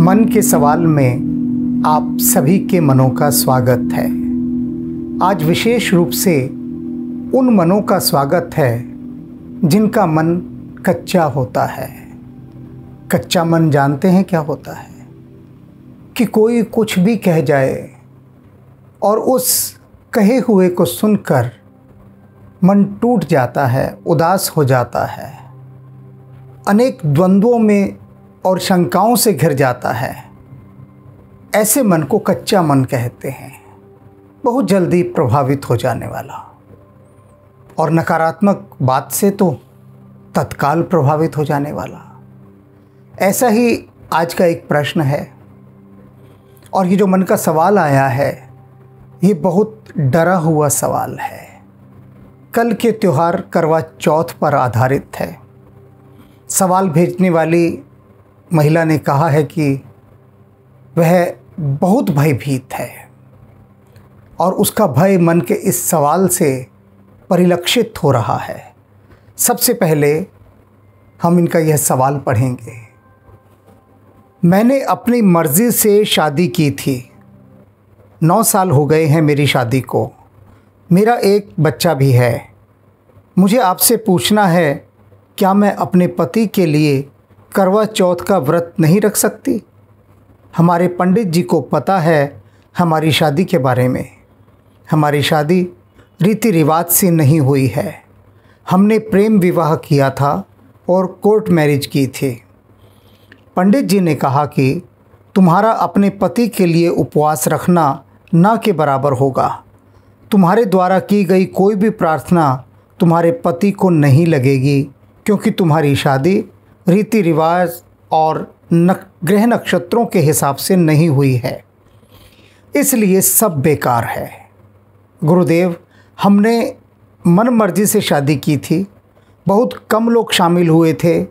मन के सवाल में आप सभी के मनों का स्वागत है। आज विशेष रूप से उन मनों का स्वागत है जिनका मन कच्चा होता है। कच्चा मन जानते हैं क्या होता है? कि कोई कुछ भी कह जाए और उस कहे हुए को सुनकर मन टूट जाता है, उदास हो जाता है, अनेक द्वंद्वों में और शंकाओं से घिर जाता है। ऐसे मन को कच्चा मन कहते हैं। बहुत जल्दी प्रभावित हो जाने वाला और नकारात्मक बात से तो तत्काल प्रभावित हो जाने वाला। ऐसा ही आज का एक प्रश्न है और ये जो मन का सवाल आया है ये बहुत डरा हुआ सवाल है। कल के त्योहार करवा चौथ पर आधारित है। सवाल भेजने वाली महिला ने कहा है कि वह बहुत भयभीत है और उसका भय मन के इस सवाल से परिलक्षित हो रहा है। सबसे पहले हम इनका यह सवाल पढ़ेंगे। मैंने अपनी मर्ज़ी से शादी की थी। 9 साल हो गए हैं मेरी शादी को। मेरा एक बच्चा भी है। मुझे आपसे पूछना है, क्या मैं अपने पति के लिए करवा चौथ का व्रत नहीं रख सकती? हमारे पंडित जी को पता है हमारी शादी के बारे में। हमारी शादी रीति रिवाज से नहीं हुई है। हमने प्रेम विवाह किया था और कोर्ट मैरिज की थी। पंडित जी ने कहा कि तुम्हारा अपने पति के लिए उपवास रखना ना के बराबर होगा। तुम्हारे द्वारा की गई कोई भी प्रार्थना तुम्हारे पति को नहीं लगेगी, क्योंकि तुम्हारी शादी रीति रिवाज और ग्रह नक्षत्रों के हिसाब से नहीं हुई है, इसलिए सब बेकार है। गुरुदेव, हमने मन मर्जी से शादी की थी। बहुत कम लोग शामिल हुए थे।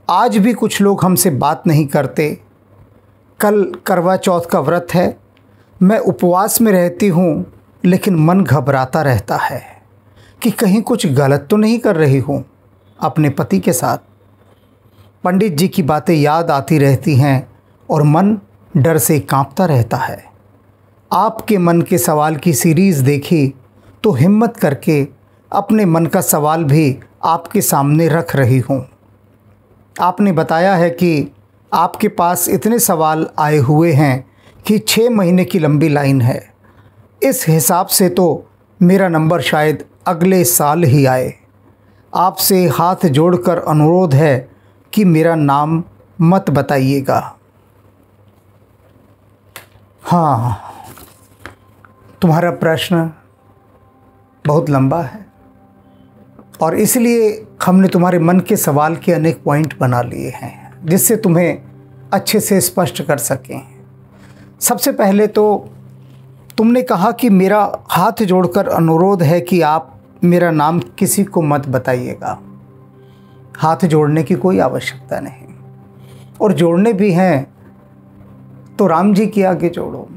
आज भी कुछ लोग हमसे बात नहीं करते। कल करवा चौथ का व्रत है। मैं उपवास में रहती हूँ, लेकिन मन घबराता रहता है कि कहीं कुछ गलत तो नहीं कर रही हूँ अपने पति के साथ। पंडित जी की बातें याद आती रहती हैं और मन डर से कांपता रहता है। आपके मन के सवाल की सीरीज़ देखी तो हिम्मत करके अपने मन का सवाल भी आपके सामने रख रही हूँ। आपने बताया है कि आपके पास इतने सवाल आए हुए हैं कि 6 महीने की लंबी लाइन है। इस हिसाब से तो मेरा नंबर शायद अगले साल ही आए। आपसे हाथ जोड़कर अनुरोध है कि मेरा नाम मत बताइएगा। हाँ, तुम्हारा प्रश्न बहुत लंबा है और इसलिए हमने तुम्हारे मन के सवाल के अनेक पॉइंट बना लिए हैं, जिससे तुम्हें अच्छे से स्पष्ट कर सकें। सबसे पहले तो तुमने कहा कि मेरा हाथ जोड़कर अनुरोध है कि आप मेरा नाम किसी को मत बताइएगा। हाथ जोड़ने की कोई आवश्यकता नहीं, और जोड़ने भी हैं तो राम जी के आगे जोड़ो।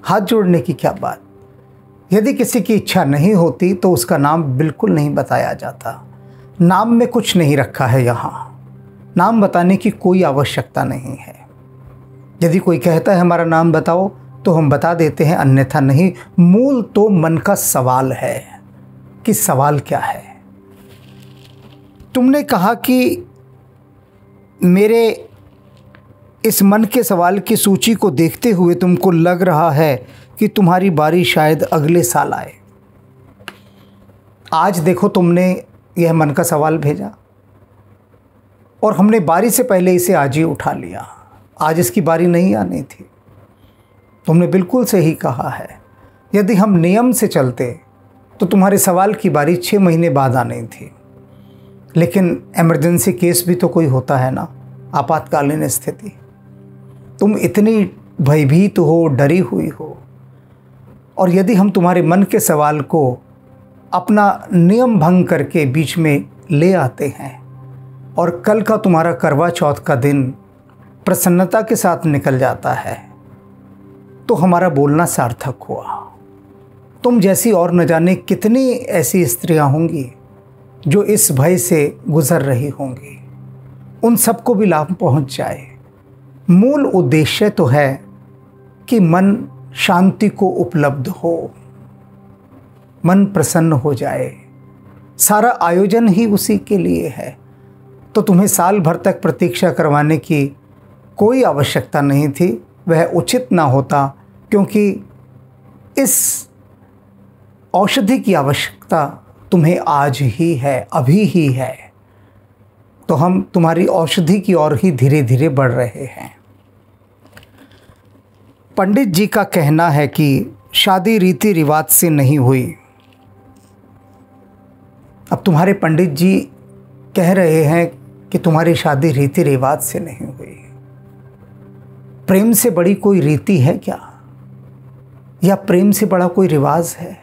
हाथ जोड़ने की क्या बात। यदि किसी की इच्छा नहीं होती तो उसका नाम बिल्कुल नहीं बताया जाता। नाम में कुछ नहीं रखा है। यहाँ नाम बताने की कोई आवश्यकता नहीं है। यदि कोई कहता है हमारा नाम बताओ तो हम बता देते हैं, अन्यथा नहीं। मूल तो मन का सवाल है कि सवाल क्या है। तुमने कहा कि मेरे इस मन के सवाल की सूची को देखते हुए तुमको लग रहा है कि तुम्हारी बारी शायद अगले साल आए। आज देखो, तुमने यह मन का सवाल भेजा और हमने बारी से पहले इसे आज ही उठा लिया। आज इसकी बारी नहीं आनी थी। तुमने बिल्कुल सही कहा है। यदि हम नियम से चलते तो तुम्हारे सवाल की बारी 6 महीने बाद आनी थी, लेकिन इमरजेंसी केस भी तो कोई होता है ना, आपातकालीन स्थिति। तुम इतनी भयभीत हो, डरी हुई हो, और यदि हम तुम्हारे मन के सवाल को अपना नियम भंग करके बीच में ले आते हैं और कल का तुम्हारा करवा चौथ का दिन प्रसन्नता के साथ निकल जाता है, तो हमारा बोलना सार्थक हुआ। तुम जैसी और न जाने कितनी ऐसी स्त्रियां होंगी जो इस भय से गुजर रही होंगी, उन सबको भी लाभ पहुंच जाए। मूल उद्देश्य तो है कि मन शांति को उपलब्ध हो, मन प्रसन्न हो जाए। सारा आयोजन ही उसी के लिए है। तो तुम्हें साल भर तक प्रतीक्षा करवाने की कोई आवश्यकता नहीं थी, वह उचित ना होता, क्योंकि इस औषधि की आवश्यकता तुम्हें आज ही है, अभी ही है। तो हम तुम्हारी औषधि की ओर ही धीरे धीरे बढ़ रहे हैं। पंडित जी का कहना है कि शादी रीति रिवाज से नहीं हुई। अब तुम्हारे पंडित जी कह रहे हैं कि तुम्हारी शादी रीति रिवाज से नहीं हुई। प्रेम से बड़ी कोई रीति है क्या, या प्रेम से बड़ा कोई रिवाज है?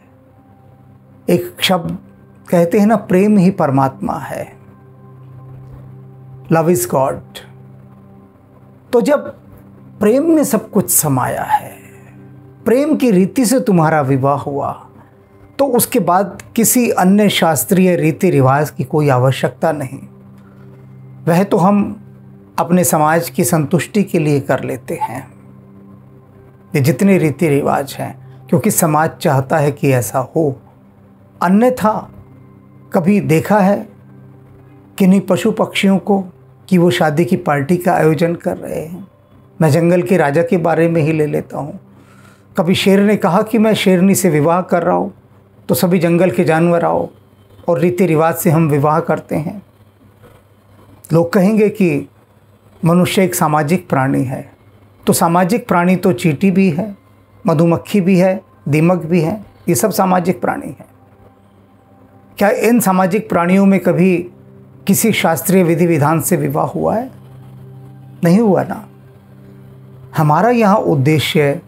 एक शब्द कहते हैं ना, प्रेम ही परमात्मा है, लव इज गॉड। तो जब प्रेम में सब कुछ समाया है, प्रेम की रीति से तुम्हारा विवाह हुआ, तो उसके बाद किसी अन्य शास्त्रीय रीति रिवाज की कोई आवश्यकता नहीं। वह तो हम अपने समाज की संतुष्टि के लिए कर लेते हैं, ये जितने रीति रिवाज हैं, क्योंकि समाज चाहता है कि ऐसा हो। अन्यथा कभी देखा है किन्हीं पशु पक्षियों को कि वो शादी की पार्टी का आयोजन कर रहे हैं? मैं जंगल के राजा के बारे में ही ले लेता हूँ। कभी शेर ने कहा कि मैं शेरनी से विवाह कर रहा हूँ, तो सभी जंगल के जानवर आओ और रीति रिवाज से हम विवाह करते हैं। लोग कहेंगे कि मनुष्य एक सामाजिक प्राणी है, तो सामाजिक प्राणी तो चींटी भी है, मधुमक्खी भी है, दीमक भी है, ये सब सामाजिक प्राणी हैं। क्या इन सामाजिक प्राणियों में कभी किसी शास्त्रीय विधि विधान से विवाह हुआ है? नहीं हुआ ना। हमारा यहाँ उद्देश्य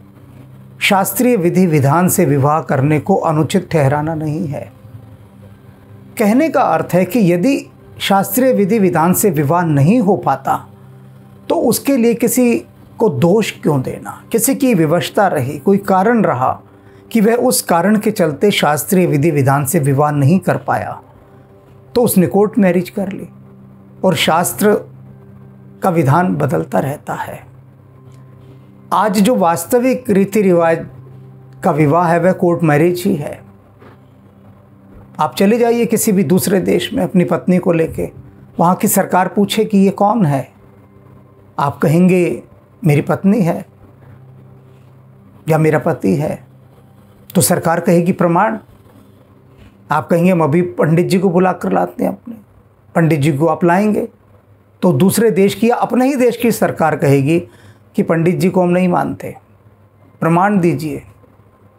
शास्त्रीय विधि विधान से विवाह करने को अनुचित ठहराना नहीं है। कहने का अर्थ है कि यदि शास्त्रीय विधि विधान से विवाह नहीं हो पाता, तो उसके लिए किसी को दोष क्यों देना? किसी की विवशता रही, कोई कारण रहा कि वह उस कारण के चलते शास्त्रीय विधि विधान से विवाह नहीं कर पाया, तो उसने कोर्ट मैरिज कर ली। और शास्त्र का विधान बदलता रहता है। आज जो वास्तविक रीति रिवाज का विवाह है, वह कोर्ट मैरिज ही है। आप चले जाइए किसी भी दूसरे देश में अपनी पत्नी को लेके, वहाँ की सरकार पूछे कि ये कौन है, आप कहेंगे मेरी पत्नी है या मेरा पति है, तो सरकार कहेगी प्रमाण। आप कहेंगे हम अभी पंडित जी को बुला कर लाते हैं, अपने पंडित जी को आप लाएंगे, तो दूसरे देश की या अपने ही देश की सरकार कहेगी कि पंडित जी को हम नहीं मानते, प्रमाण दीजिए।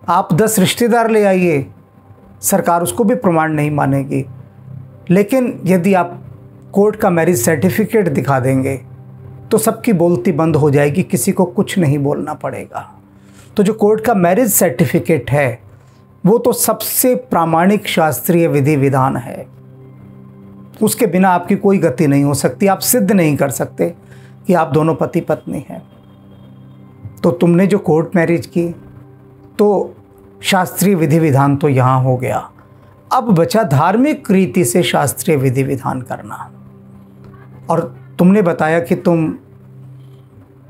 आप 10 रिश्तेदार ले आइए, सरकार उसको भी प्रमाण नहीं मानेगी। लेकिन यदि आप कोर्ट का मैरिज सर्टिफिकेट दिखा देंगे, तो सबकी बोलती बंद हो जाएगी, किसी को कुछ नहीं बोलना पड़ेगा। तो जो कोर्ट का मैरिज सर्टिफिकेट है, वो तो सबसे प्रामाणिक शास्त्रीय विधि विधान है। उसके बिना आपकी कोई गति नहीं हो सकती, आप सिद्ध नहीं कर सकते कि आप दोनों पति पत्नी हैं। तो तुमने जो कोर्ट मैरिज की, तो शास्त्रीय विधि विधान तो यहाँ हो गया। अब बचा धार्मिक रीति से शास्त्रीय विधि विधान करना। और तुमने बताया कि तुम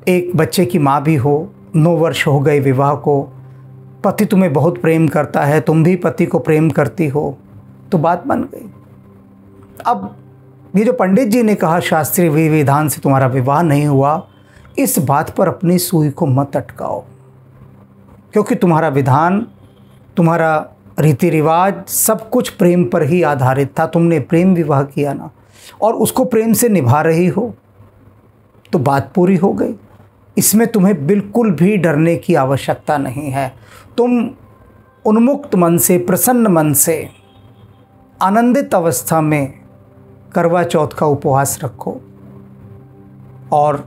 एक बच्चे की माँ भी हो, 9 वर्ष हो गए विवाह को, पति तुम्हें बहुत प्रेम करता है, तुम भी पति को प्रेम करती हो, तो बात बन गई। अब ये जो पंडित जी ने कहा शास्त्रीय विधि विधान से तुम्हारा विवाह नहीं हुआ, इस बात पर अपनी सुई को मत अटकाओ, क्योंकि तुम्हारा विधान, तुम्हारा रीति रिवाज सब कुछ प्रेम पर ही आधारित था। तुमने प्रेम विवाह किया ना, और उसको प्रेम से निभा रही हो, तो बात पूरी हो गई। इसमें तुम्हें बिल्कुल भी डरने की आवश्यकता नहीं है। तुम उन्मुक्त मन से, प्रसन्न मन से, आनंदित अवस्था में करवा चौथ का उपवास रखो, और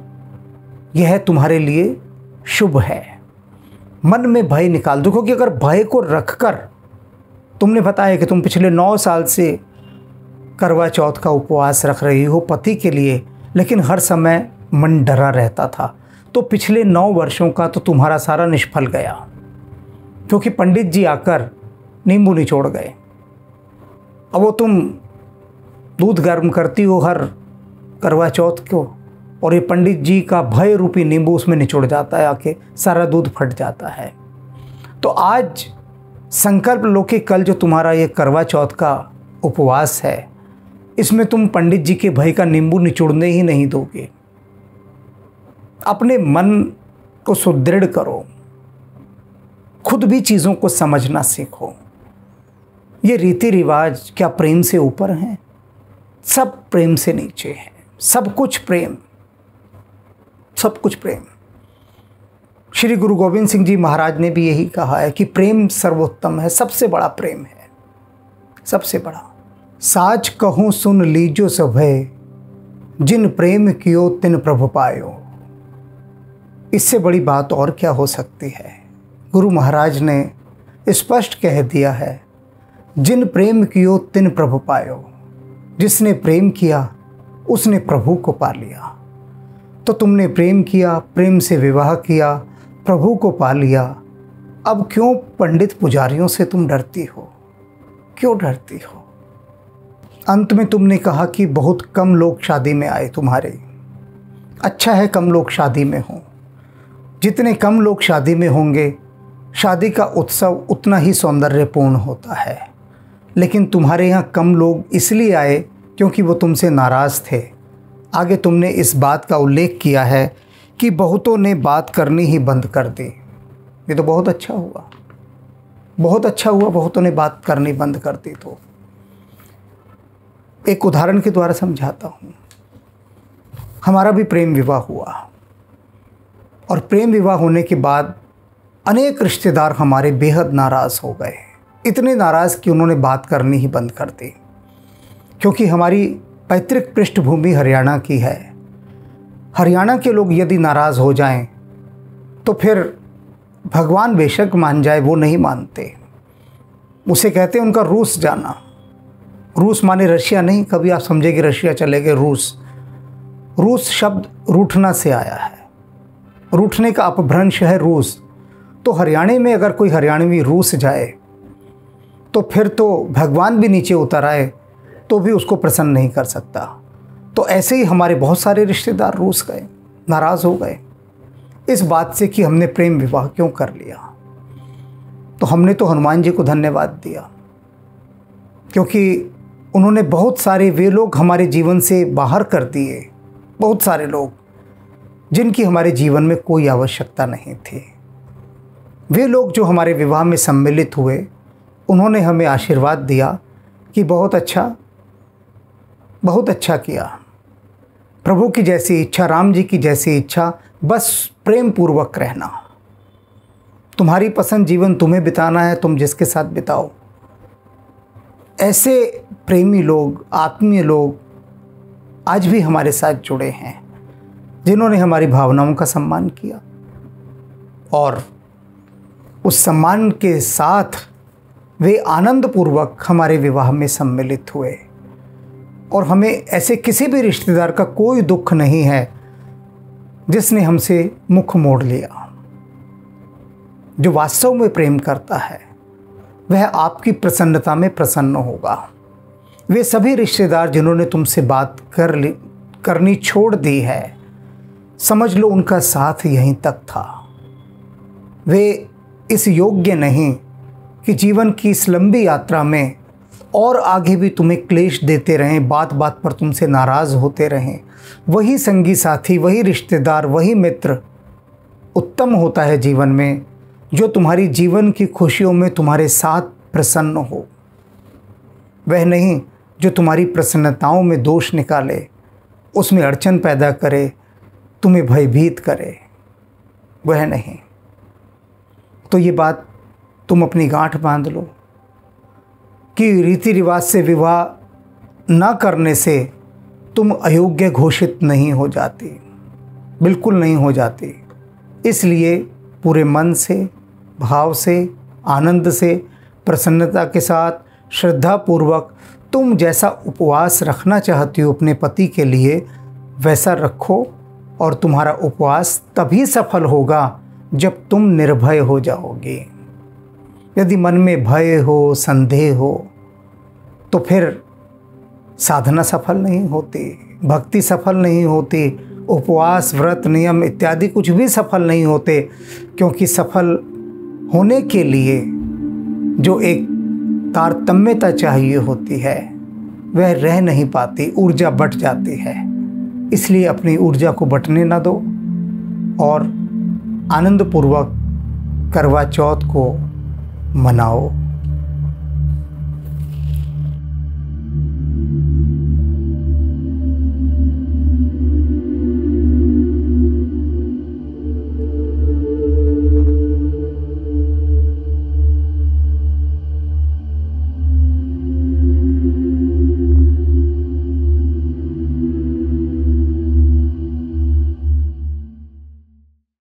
यह तुम्हारे लिए शुभ है। मन में भय निकाल दो, क्योंकि अगर भय को रखकर, तुमने बताया कि तुम पिछले 9 साल से करवा चौथ का उपवास रख रही हो पति के लिए, लेकिन हर समय मन डरा रहता था, तो पिछले 9 वर्षों का तो तुम्हारा सारा निष्फल गया, क्योंकि पंडित जी आकर नींबू निचोड़ गए। अब वो तुम दूध गर्म करती हो हर करवा चौथ को, और ये पंडित जी का भय रूपी नींबू उसमें निचोड़ जाता है, आके सारा दूध फट जाता है। तो आज संकल्प लो कि कल जो तुम्हारा ये करवा चौथ का उपवास है, इसमें तुम पंडित जी के भय का नींबू निचोड़ने ही नहीं दोगे। अपने मन को सुदृढ़ करो, खुद भी चीज़ों को समझना सीखो। ये रीति रिवाज क्या प्रेम से ऊपर हैं? सब प्रेम से नीचे है। सब कुछ प्रेम, सब कुछ प्रेम। श्री गुरु गोविंद सिंह जी महाराज ने भी यही कहा है कि प्रेम सर्वोत्तम है, सबसे बड़ा प्रेम है, सबसे बड़ा। साच कहूँ सुन लीजो सभय, जिन प्रेम कियो तिन प्रभु पायो। इससे बड़ी बात और क्या हो सकती है? गुरु महाराज ने स्पष्ट कह दिया है, जिन प्रेम कियो तिन प्रभु पायो। जिसने प्रेम किया उसने प्रभु को पा लिया। तो तुमने प्रेम किया, प्रेम से विवाह किया, प्रभु को पा लिया। अब क्यों पंडित पुजारियों से तुम डरती हो? क्यों डरती हो? अंत में तुमने कहा कि बहुत कम लोग शादी में आए तुम्हारे। अच्छा है कम लोग शादी में हों। जितने कम लोग शादी में होंगे, शादी का उत्सव उतना ही सौंदर्यपूर्ण होता है। लेकिन तुम्हारे यहाँ कम लोग इसलिए आए क्योंकि वो तुमसे नाराज़ थे। आगे तुमने इस बात का उल्लेख किया है कि बहुतों ने बात करनी ही बंद कर दी। ये तो बहुत अच्छा हुआ, बहुत अच्छा हुआ, बहुतों ने बात करनी बंद कर दी। तो एक उदाहरण के द्वारा समझाता हूँ। हमारा भी प्रेम विवाह हुआ और प्रेम विवाह होने के बाद अनेक रिश्तेदार हमारे बेहद नाराज़ हो गए। इतने नाराज़ कि उन्होंने बात करनी ही बंद कर दी, क्योंकि हमारी पैतृक पृष्ठभूमि हरियाणा की है। हरियाणा के लोग यदि नाराज़ हो जाएं तो फिर भगवान बेशक मान जाए, वो नहीं मानते। उसे कहते हैं उनका रूस जाना। रूस माने रशिया नहीं, कभी आप समझेंगे रशिया चले गए रूस। रूस शब्द रूठना से आया है, रूठने का अपभ्रंश है रूस। तो हरियाणा में अगर कोई हरियाणवी रूस जाए तो फिर तो भगवान भी नीचे उतर आए तो भी उसको प्रसन्न नहीं कर सकता। तो ऐसे ही हमारे बहुत सारे रिश्तेदार रूस गए, नाराज़ हो गए इस बात से कि हमने प्रेम विवाह क्यों कर लिया। तो हमने तो हनुमान जी को धन्यवाद दिया, क्योंकि उन्होंने बहुत सारे वे लोग हमारे जीवन से बाहर कर दिए, बहुत सारे लोग जिनकी हमारे जीवन में कोई आवश्यकता नहीं थी। वे लोग जो हमारे विवाह में सम्मिलित हुए, उन्होंने हमें आशीर्वाद दिया कि बहुत अच्छा किया। प्रभु की जैसी इच्छा, राम जी की जैसी इच्छा, बस प्रेम पूर्वक रहना। तुम्हारी पसंद जीवन तुम्हें बिताना है, तुम जिसके साथ बिताओ। ऐसे प्रेमी लोग, आत्मीय लोग आज भी हमारे साथ जुड़े हैं, जिन्होंने हमारी भावनाओं का सम्मान किया और उस सम्मान के साथ वे आनंदपूर्वक हमारे विवाह में सम्मिलित हुए। और हमें ऐसे किसी भी रिश्तेदार का कोई दुख नहीं है जिसने हमसे मुख मोड़ लिया। जो वास्तव में प्रेम करता है वह आपकी प्रसन्नता में प्रसन्न होगा। वे सभी रिश्तेदार जिन्होंने तुमसे बात करनी छोड़ दी है, समझ लो उनका साथ यहीं तक था। वे इस योग्य नहीं कि जीवन की इस लंबी यात्रा में और आगे भी तुम्हें क्लेश देते रहें, बात बात पर तुमसे नाराज़ होते रहें। वही संगी साथी, वही रिश्तेदार, वही मित्र उत्तम होता है जीवन में, जो तुम्हारी जीवन की खुशियों में तुम्हारे साथ प्रसन्न हो। वह नहीं जो तुम्हारी प्रसन्नताओं में दोष निकाले, उसमें अड़चन पैदा करे, तुम्हें भयभीत करे, वह नहीं। तो ये बात तुम अपनी गांठ बांध लो कि रीति रिवाज से विवाह न करने से तुम अयोग्य घोषित नहीं हो जाती, बिल्कुल नहीं हो जाती। इसलिए पूरे मन से, भाव से, आनंद से, प्रसन्नता के साथ, श्रद्धापूर्वक तुम जैसा उपवास रखना चाहती हो अपने पति के लिए, वैसा रखो। और तुम्हारा उपवास तभी सफल होगा जब तुम निर्भय हो जाओगे। यदि मन में भय हो, संदेह हो, तो फिर साधना सफल नहीं होती, भक्ति सफल नहीं होती, उपवास, व्रत, नियम इत्यादि कुछ भी सफल नहीं होते, क्योंकि सफल होने के लिए जो एक तारतम्यता चाहिए होती है वह रह नहीं पाती, ऊर्जा बट जाती है। इसलिए अपनी ऊर्जा को बटने ना दो और आनंदपूर्वक करवा चौथ को मनाओ।